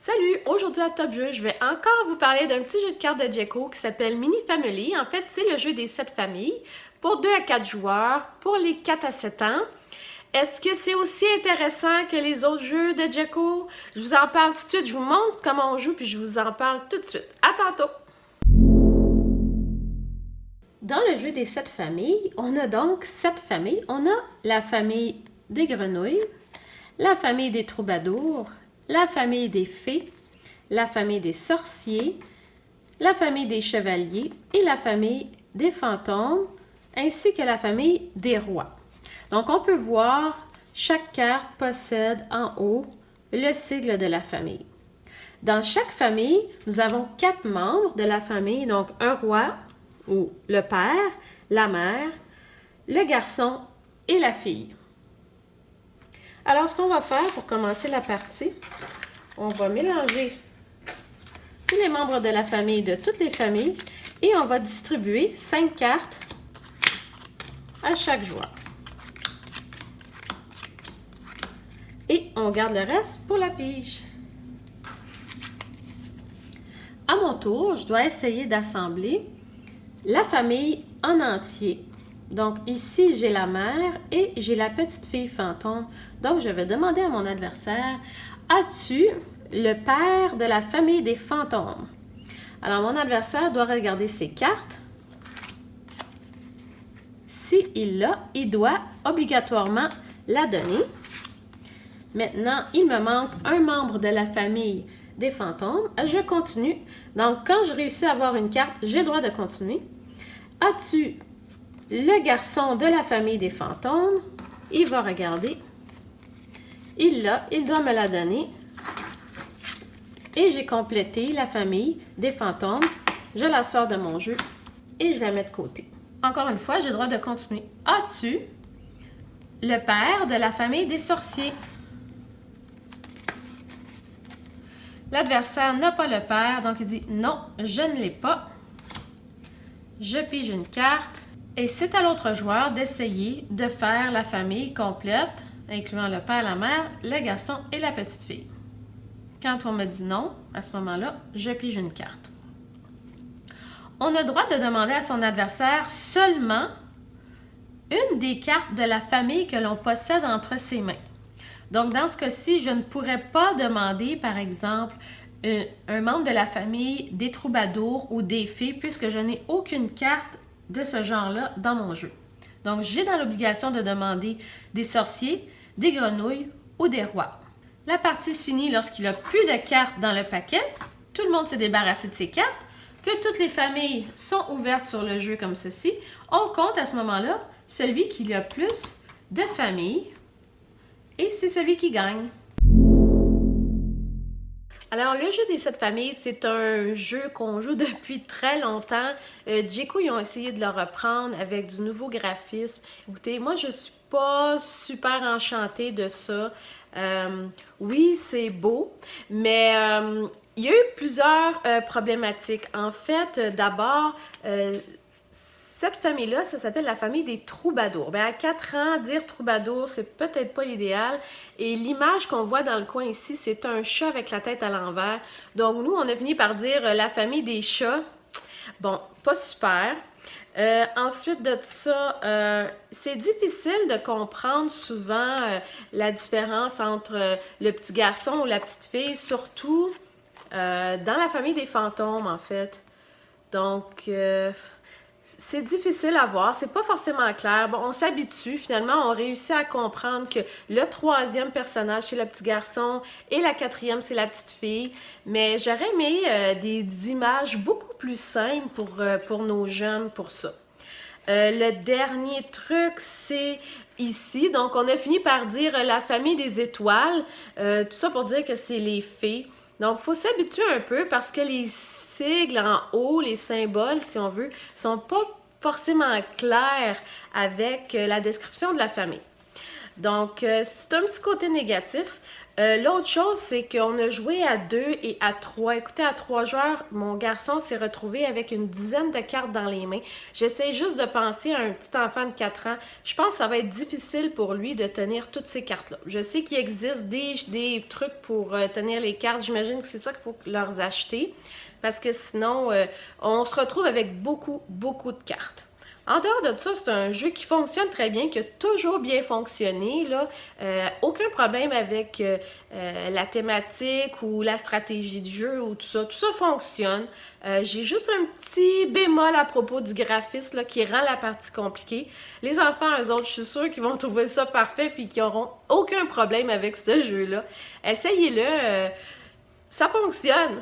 Salut! Aujourd'hui à Top Jeu, je vais encore vous parler d'un petit jeu de cartes de Djeco qui s'appelle Mini Family. En fait, c'est le jeu des 7 familles pour 2 à 4 joueurs pour les 4 à 7 ans. Est-ce que c'est aussi intéressant que les autres jeux de Djeco? Je vous en parle tout de suite, je vous montre comment on joue puis je vous en parle tout de suite. À tantôt! Dans le jeu des 7 familles, on a donc 7 familles. On a la famille des grenouilles, la famille des troubadours, la famille des fées, la famille des sorciers, la famille des chevaliers et la famille des fantômes, ainsi que la famille des rois. Donc, on peut voir, chaque carte possède en haut le sigle de la famille. Dans chaque famille, nous avons 4 membres de la famille, donc un roi ou le père, la mère, le garçon et la fille. Alors, ce qu'on va faire pour commencer la partie, on va mélanger tous les membres de la famille de toutes les familles et on va distribuer 5 cartes à chaque joueur. Et on garde le reste pour la pige. À mon tour, je dois essayer d'assembler la famille en entier. Donc ici, j'ai la mère et j'ai la petite fille fantôme. Donc, je vais demander à mon adversaire, as-tu le père de la famille des fantômes? Alors, mon adversaire doit regarder ses cartes. S'il l'a, il doit obligatoirement la donner. Maintenant, il me manque un membre de la famille des fantômes. Je continue. Donc, quand je réussis à avoir une carte, j'ai le droit de continuer. As-tu le garçon de la famille des fantômes? Il va regarder. Il l'a, il doit me la donner. Et j'ai complété la famille des fantômes. Je la sors de mon jeu et je la mets de côté. Encore une fois, j'ai le droit de continuer. As-tu le père de la famille des sorciers? L'adversaire n'a pas le père, donc il dit non, je ne l'ai pas. Je pige une carte et c'est à l'autre joueur d'essayer de faire la famille complète, incluant le père, la mère, le garçon et la petite fille. Quand on me dit non, à ce moment-là, je pige une carte. On a le droit de demander à son adversaire seulement une des cartes de la famille que l'on possède entre ses mains. Donc, dans ce cas-ci, je ne pourrais pas demander, par exemple, un membre de la famille des troubadours ou des fées, puisque je n'ai aucune carte de ce genre-là dans mon jeu. Donc, j'ai dans l'obligation de demander des sorciers, des grenouilles ou des rois. La partie se finit lorsqu'il n'y a plus de cartes dans le paquet. Tout le monde s'est débarrassé de ses cartes, que toutes les familles sont ouvertes sur le jeu comme ceci. On compte à ce moment-là celui qui a plus de familles. Et c'est celui qui gagne. Alors, le jeu des 7 familles, c'est un jeu qu'on joue depuis très longtemps. Djeco, ils ont essayé de le reprendre avec du nouveau graphisme. Écoutez, moi, je suis pas super enchantée de ça. Oui, c'est beau, mais il y a eu plusieurs problématiques. En fait, d'abord, cette famille-là, ça s'appelle la famille des troubadours. Bien, à 4 ans, dire troubadour, c'est peut-être pas l'idéal. Et l'image qu'on voit dans le coin ici, c'est un chat avec la tête à l'envers. Donc, nous, on a fini par dire la famille des chats. Bon, pas super. Ensuite de ça, c'est difficile de comprendre souvent la différence entre le petit garçon ou la petite fille, surtout dans la famille des fantômes, en fait. Donc, c'est difficile à voir, c'est pas forcément clair. Bon, on s'habitue, finalement, on réussit à comprendre que le troisième personnage, c'est le petit garçon et la quatrième, c'est la petite fille. Mais j'aurais aimé des images beaucoup plus simples pour nos jeunes pour ça. Le dernier truc, c'est ici. Donc, on a fini par dire la famille des étoiles. Tout ça pour dire que c'est les fées. Donc, il faut s'habituer un peu parce que les sigles en haut, les symboles, si on veut, sont pas forcément clairs avec la description de la famille. Donc, c'est un petit côté négatif. L'autre chose, c'est qu'on a joué à 2 et à 3. Écoutez, à 3 joueurs, mon garçon s'est retrouvé avec une dizaine de cartes dans les mains. J'essaie juste de penser à un petit enfant de 4 ans. Je pense que ça va être difficile pour lui de tenir toutes ces cartes-là. Je sais qu'il existe des trucs pour tenir les cartes. J'imagine que c'est ça qu'il faut leur acheter. Parce que sinon, on se retrouve avec beaucoup, beaucoup de cartes. En dehors de ça, c'est un jeu qui fonctionne très bien, qui a toujours bien fonctionné, là. Aucun problème avec la thématique ou la stratégie du jeu ou tout ça. Tout ça fonctionne. J'ai juste un petit bémol à propos du graphisme là, qui rend la partie compliquée. Les enfants, eux autres, je suis sûre qu'ils vont trouver ça parfait puis qu'ils n'auront aucun problème avec ce jeu-là. Essayez-le. Ça fonctionne.